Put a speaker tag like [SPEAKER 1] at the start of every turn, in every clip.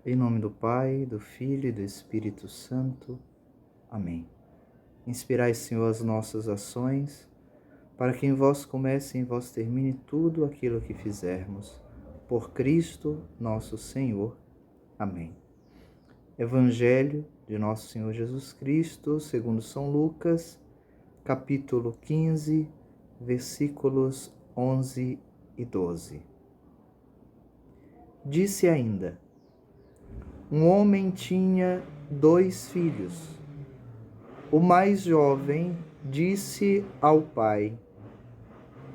[SPEAKER 1] Em nome do Pai, do Filho e do Espírito Santo. Amém. Inspirai, Senhor, as nossas ações, para que em vós comece e em vós termine tudo aquilo que fizermos. Por Cristo nosso Senhor. Amém. Evangelho de nosso Senhor Jesus Cristo, segundo São Lucas, capítulo 15, versículos 11 e 12. Disse ainda: um homem tinha 2 filhos. O mais jovem disse ao pai: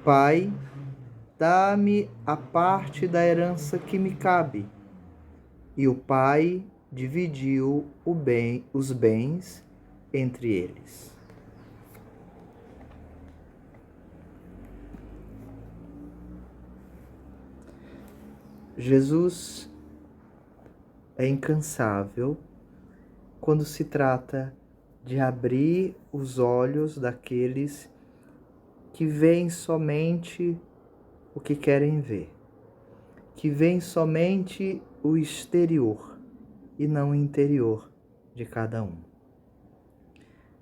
[SPEAKER 1] Pai, dá-me a parte da herança que me cabe. E o pai dividiu os bens entre eles. Jesus é incansável quando se trata de abrir os olhos daqueles que veem somente o que querem ver, que veem somente o exterior e não o interior de cada um.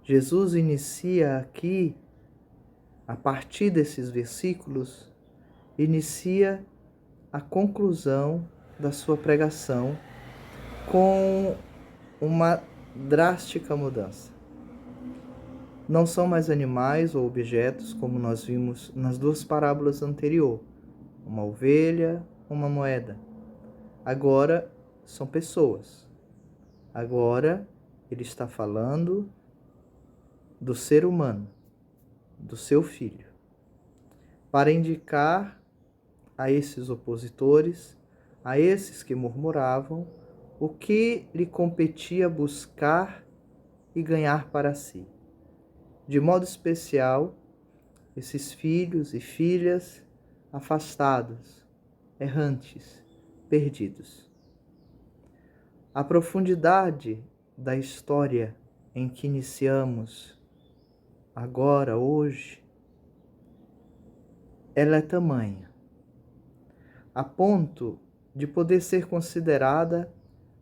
[SPEAKER 1] Jesus inicia aqui, a partir desses versículos, inicia a conclusão da sua pregação com uma drástica mudança. Não são mais animais ou objetos como nós vimos nas 2 parábolas anteriores, uma ovelha, uma moeda. Agora são pessoas. Agora ele está falando do ser humano, do seu filho, para indicar a esses opositores, a esses que murmuravam, o que lhe competia buscar e ganhar para si. De modo especial, esses filhos e filhas afastados, errantes, perdidos. A profundidade da história em que iniciamos agora, hoje, ela é tamanha, a ponto de poder ser considerada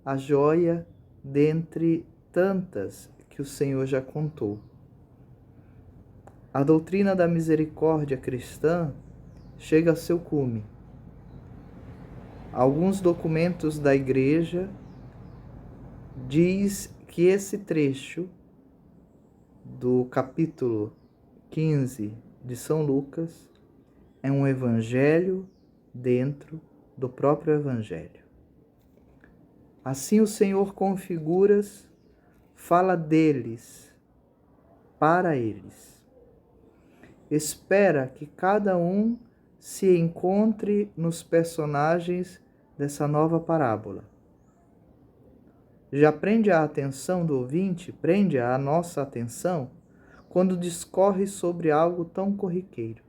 [SPEAKER 1] a joia dentre tantas que o Senhor já contou. A doutrina da misericórdia cristã chega ao seu cume. Alguns documentos da Igreja diz que esse trecho do capítulo 15 de São Lucas é um evangelho dentro do próprio evangelho. Assim o Senhor com figuras fala deles, para eles. Espera que cada um se encontre nos personagens dessa nova parábola. Já prende a atenção do ouvinte, prende a nossa atenção, quando discorre sobre algo tão corriqueiro,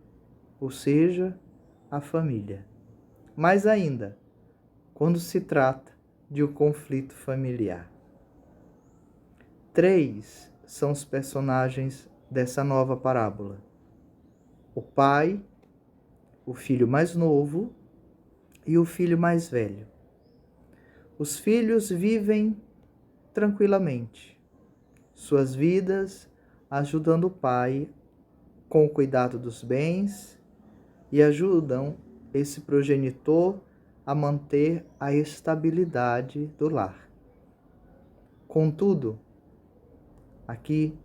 [SPEAKER 1] ou seja, a família. Mais ainda, quando se trata de um conflito familiar. 3 são os personagens dessa nova parábola: o pai, o filho mais novo e o filho mais velho. Os filhos vivem tranquilamente suas vidas, ajudando o pai com o cuidado dos bens e ajudam esse progenitor a manter a estabilidade do lar. Contudo, aqui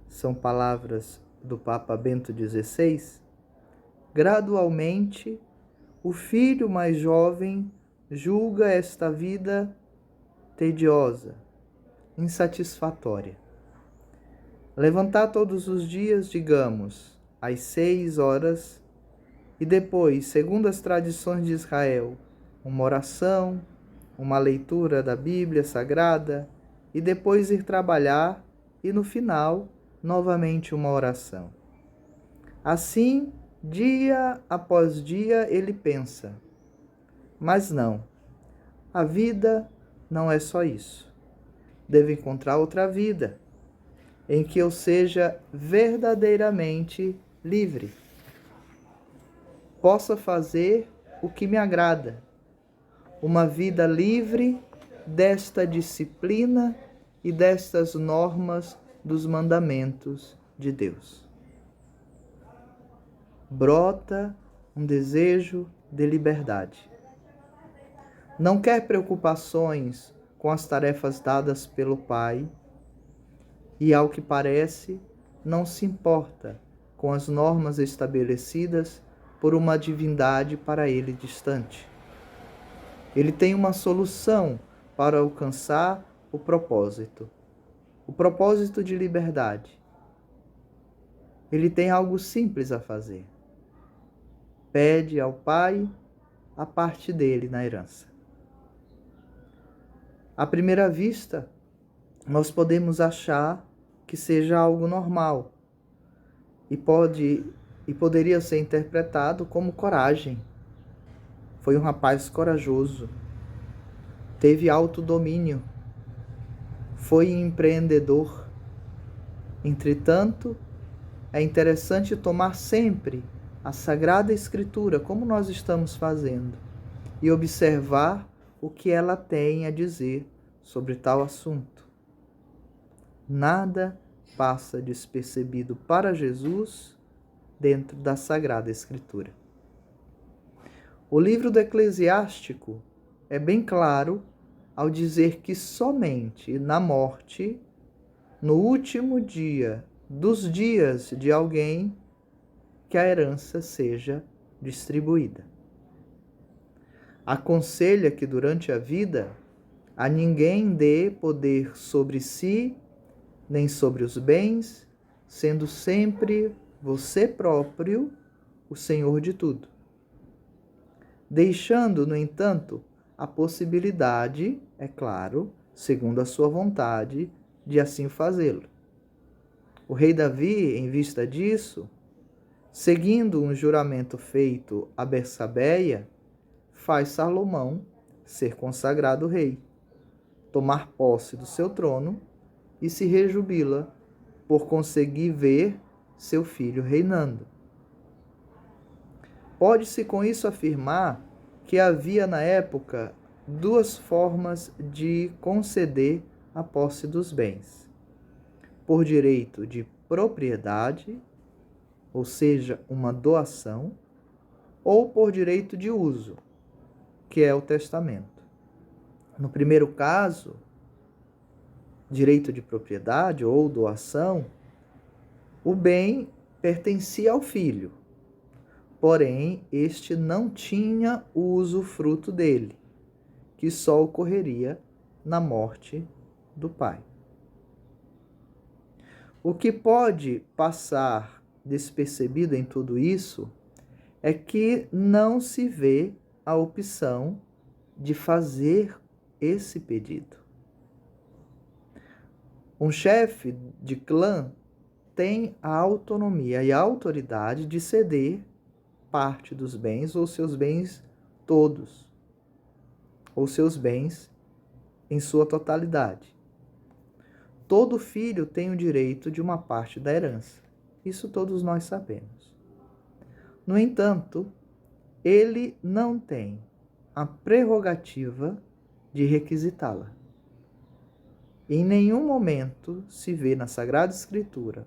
[SPEAKER 1] são palavras do Papa Bento XVI, gradualmente o filho mais jovem julga esta vida tediosa, insatisfatória. Levantar todos os dias, digamos, às 6 horas, e depois, segundo as tradições de Israel, uma oração, uma leitura da Bíblia Sagrada, e depois ir trabalhar, e no final, novamente uma oração. Assim, dia após dia, ele pensa: mas não, a vida não é só isso. Devo encontrar outra vida, em que eu seja verdadeiramente livre. Possa fazer o que me agrada. Uma vida livre desta disciplina e destas normas dos mandamentos de Deus. Brota um desejo de liberdade. Não quer preocupações com as tarefas dadas pelo Pai e, ao que parece, não se importa com as normas estabelecidas por uma divindade para ele distante. Ele tem uma solução para alcançar o propósito de liberdade. Ele tem algo simples a fazer. Pede ao Pai a parte dele na herança. À primeira vista, nós podemos achar que seja algo normal e poderia ser interpretado como coragem. Foi um rapaz corajoso, teve autodomínio, foi empreendedor. Entretanto, é interessante tomar sempre a Sagrada Escritura, como nós estamos fazendo, e observar o que ela tem a dizer sobre tal assunto. Nada passa despercebido para Jesus dentro da Sagrada Escritura. O livro do Eclesiástico é bem claro ao dizer que somente na morte, no último dia dos dias de alguém, que a herança seja distribuída. Aconselha que durante a vida a ninguém dê poder sobre si, nem sobre os bens, sendo sempre você próprio o senhor de tudo. Deixando, no entanto, a possibilidade, é claro, segundo a sua vontade, de assim fazê-lo. O rei Davi, em vista disso, seguindo um juramento feito a Bersabeia, faz Salomão ser consagrado rei, tomar posse do seu trono e se rejubila por conseguir ver seu filho reinando. Pode-se com isso afirmar que havia na época duas formas de conceder a posse dos bens: por direito de propriedade, ou seja, uma doação, ou por direito de uso, que é o testamento. No primeiro caso, direito de propriedade ou doação, o bem pertencia ao filho, porém este não tinha o usufruto dele, que só ocorreria na morte do pai. O que pode passar despercebido em tudo isso é que não se vê a opção de fazer esse pedido. Um chefe de clã tem a autonomia e a autoridade de ceder parte dos bens ou seus bens todos, ou seus bens em sua totalidade. Todo filho tem o direito de uma parte da herança. Isso todos nós sabemos. No entanto, ele não tem a prerrogativa de requisitá-la. Em nenhum momento se vê na Sagrada Escritura,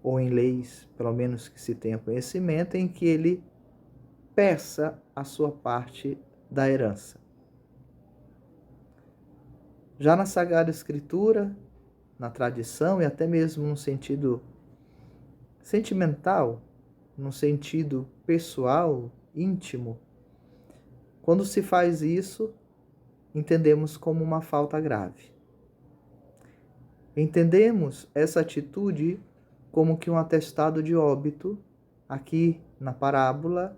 [SPEAKER 1] ou em leis, pelo menos que se tenha conhecimento, em que ele peça a sua parte da herança. Já na Sagrada Escritura, na tradição e até mesmo no sentido sentimental, no sentido pessoal, íntimo, quando se faz isso, entendemos como uma falta grave. Entendemos essa atitude como que um atestado de óbito, aqui na parábola,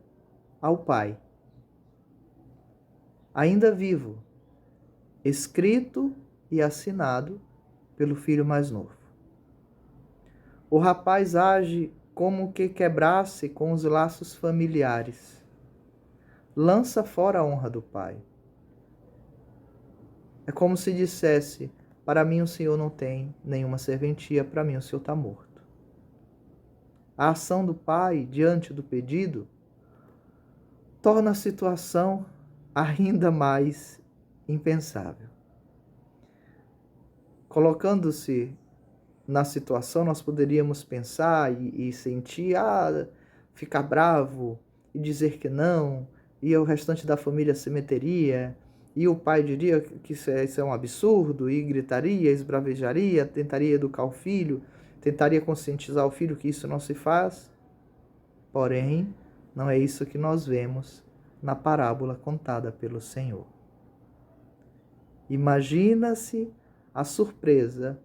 [SPEAKER 1] ao pai, ainda vivo, escrito e assinado pelo filho mais novo. O rapaz age como que quebrasse com os laços familiares, lança fora a honra do pai. É como se dissesse: para mim o Senhor não tem nenhuma serventia, para mim o Senhor está morto. A ação do pai diante do pedido torna a situação ainda mais impensável. colocando-se na situação, nós poderíamos pensar e sentir, ficar bravo e dizer que não, e o restante da família se meteria, e o pai diria que isso é um absurdo, e gritaria, esbravejaria, tentaria educar o filho, tentaria conscientizar o filho que isso não se faz. Porém, não é isso que nós vemos na parábola contada pelo Senhor. Imagina-se a surpresa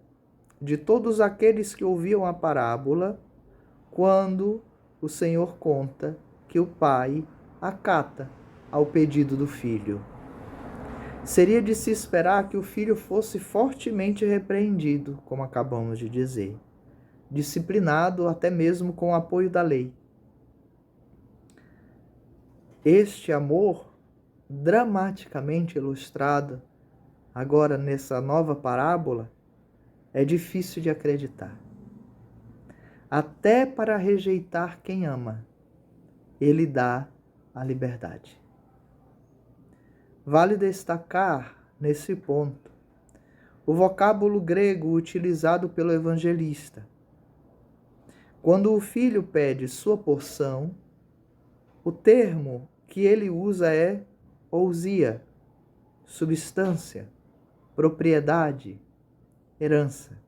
[SPEAKER 1] de todos aqueles que ouviam a parábola quando o Senhor conta que o pai acata ao pedido do filho. Seria de se esperar que o filho fosse fortemente repreendido, como acabamos de dizer, disciplinado até mesmo com o apoio da lei. Este amor, dramaticamente ilustrado agora nessa nova parábola, é difícil de acreditar. Até para rejeitar quem ama, ele dá a liberdade. Vale destacar, nesse ponto, o vocábulo grego utilizado pelo evangelista. Quando o filho pede sua porção, o termo que ele usa é ousia, substância, propriedade, herança.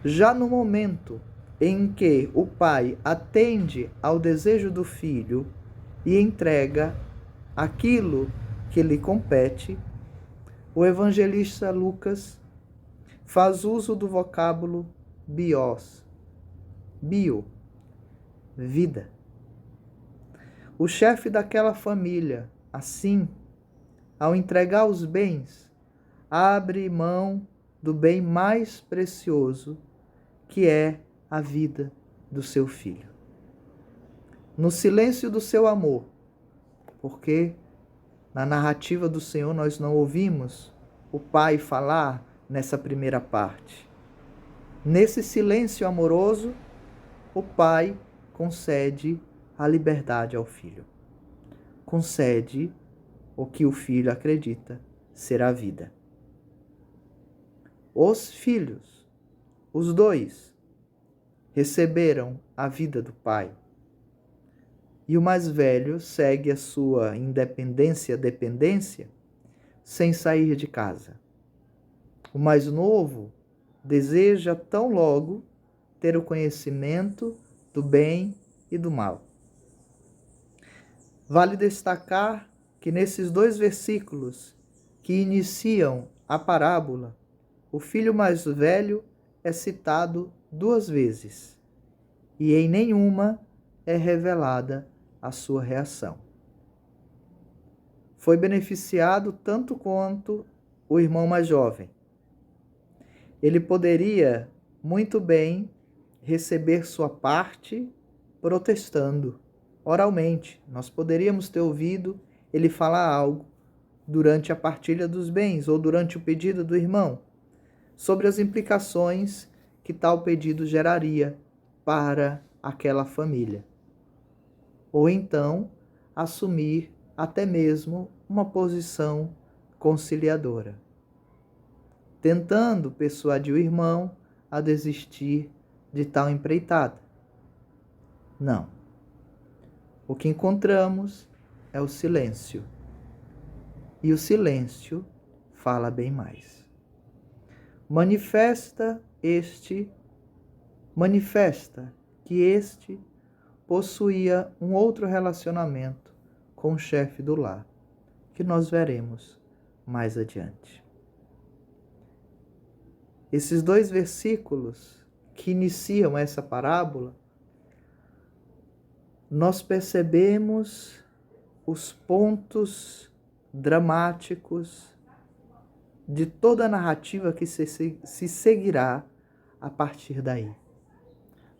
[SPEAKER 1] Já no momento em que o pai atende ao desejo do filho e entrega aquilo que lhe compete, o evangelista Lucas faz uso do vocábulo bios, bio, vida. O chefe daquela família, assim, ao entregar os bens, abre mão do bem mais precioso, que é a vida do seu filho. No silêncio do seu amor, porque na narrativa do Senhor nós não ouvimos o Pai falar nessa primeira parte. Nesse silêncio amoroso, o Pai concede a liberdade ao filho. Concede o que o filho acredita ser a vida. Os filhos, os dois, receberam a vida do pai. E o mais velho segue a sua dependência, sem sair de casa. O mais novo deseja tão logo ter o conhecimento do bem e do mal. Vale destacar que nesses 2 versículos que iniciam a parábola, o filho mais velho é citado 2 vezes e em nenhuma é revelada a sua reação. Foi beneficiado tanto quanto o irmão mais jovem. Ele poderia muito bem receber sua parte protestando oralmente. Nós poderíamos ter ouvido ele falar algo durante a partilha dos bens ou durante o pedido do irmão, sobre as implicações que tal pedido geraria para aquela família. Ou então, assumir até mesmo uma posição conciliadora, tentando persuadir o irmão a desistir de tal empreitada. Não. O que encontramos é o silêncio. E o silêncio fala bem mais. Manifesta que este possuía um outro relacionamento com o chefe do lar, que nós veremos mais adiante. Esses 2 versículos que iniciam essa parábola, nós percebemos os pontos dramáticos de toda a narrativa que se seguirá a partir daí.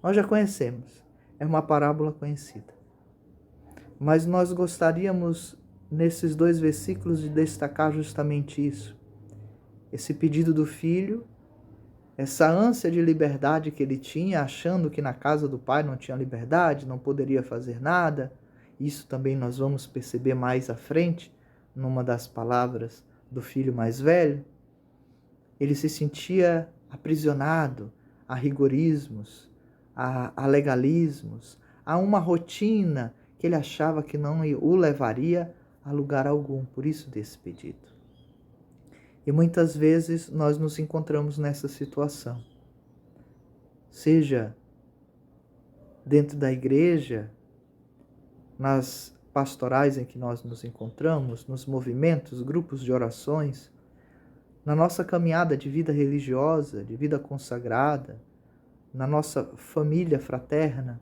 [SPEAKER 1] Nós já conhecemos, é uma parábola conhecida. Mas nós gostaríamos, nesses 2 versículos, de destacar justamente isso. Esse pedido do filho, essa ânsia de liberdade que ele tinha, achando que na casa do pai não tinha liberdade, não poderia fazer nada. Isso também nós vamos perceber mais à frente, numa das palavras do filho mais velho. ele se sentia aprisionado a rigorismos, a legalismos, a uma rotina que ele achava que não o levaria a lugar algum, por isso desse pedido. E muitas vezes nós nos encontramos nessa situação. Seja dentro da igreja, nas pastorais em que nós nos encontramos, nos movimentos, grupos de orações, na nossa caminhada de vida religiosa, de vida consagrada, na nossa família fraterna.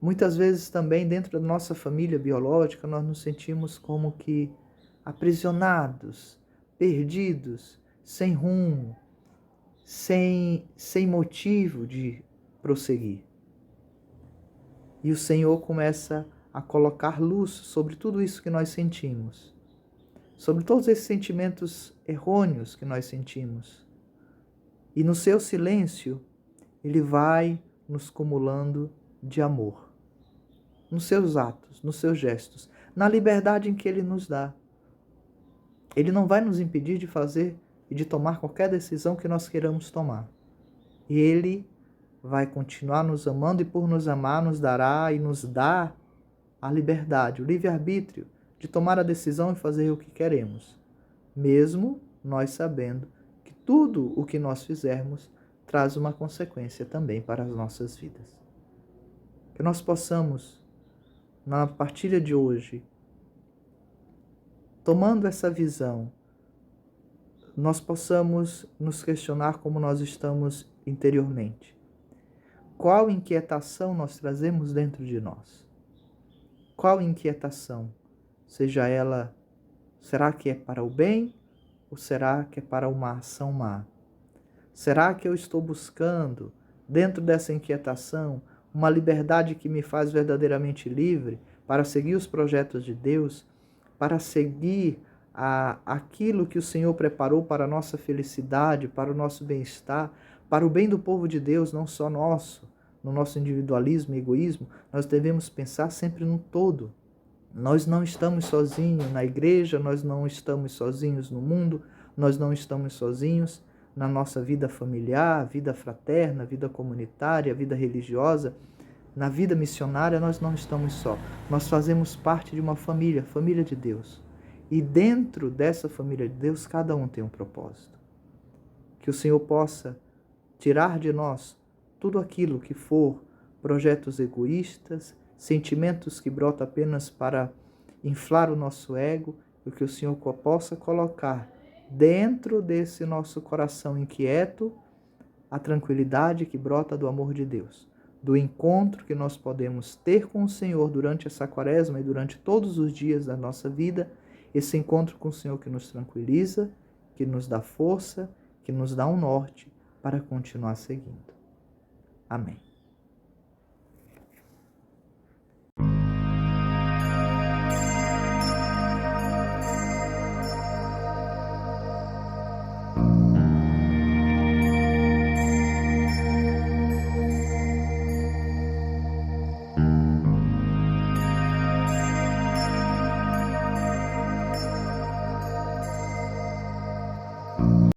[SPEAKER 1] Muitas vezes também dentro da nossa família biológica nós nos sentimos como que aprisionados, perdidos, sem rumo, sem motivo de prosseguir. E o Senhor começa a colocar luz sobre tudo isso que nós sentimos, sobre todos esses sentimentos errôneos que nós sentimos. E no seu silêncio, Ele vai nos cumulando de amor, nos seus atos, nos seus gestos, na liberdade em que Ele nos dá. Ele não vai nos impedir de fazer e de tomar qualquer decisão que nós queiramos tomar. E Ele vai continuar nos amando e por nos amar nos dará e nos dá a liberdade, o livre-arbítrio de tomar a decisão e fazer o que queremos, mesmo nós sabendo que tudo o que nós fizermos traz uma consequência também para as nossas vidas. Que nós possamos, na partilha de hoje, tomando essa visão, nós possamos nos questionar como nós estamos interiormente. Qual inquietação nós trazemos dentro de nós? Qual inquietação? Seja ela, será que é para o bem ou será que é para uma ação má? Será que eu estou buscando, dentro dessa inquietação, uma liberdade que me faz verdadeiramente livre para seguir os projetos de Deus, para seguir aquilo que o Senhor preparou para a nossa felicidade, para o nosso bem-estar, para o bem do povo de Deus, não só nosso, no nosso individualismo e egoísmo? Nós devemos pensar sempre no todo. Nós não estamos sozinhos na igreja, nós não estamos sozinhos no mundo, nós não estamos sozinhos na nossa vida familiar, vida fraterna, vida comunitária, vida religiosa, na vida missionária nós não estamos só. Nós fazemos parte de uma família, família de Deus. E dentro dessa família de Deus, cada um tem um propósito. Que o Senhor possa tirar de nós tudo aquilo que for projetos egoístas, sentimentos que brotam apenas para inflar o nosso ego, e que o Senhor possa colocar dentro desse nosso coração inquieto a tranquilidade que brota do amor de Deus, do encontro que nós podemos ter com o Senhor durante essa quaresma e durante todos os dias da nossa vida, esse encontro com o Senhor que nos tranquiliza, que nos dá força, que nos dá um norte para continuar seguindo. Amém.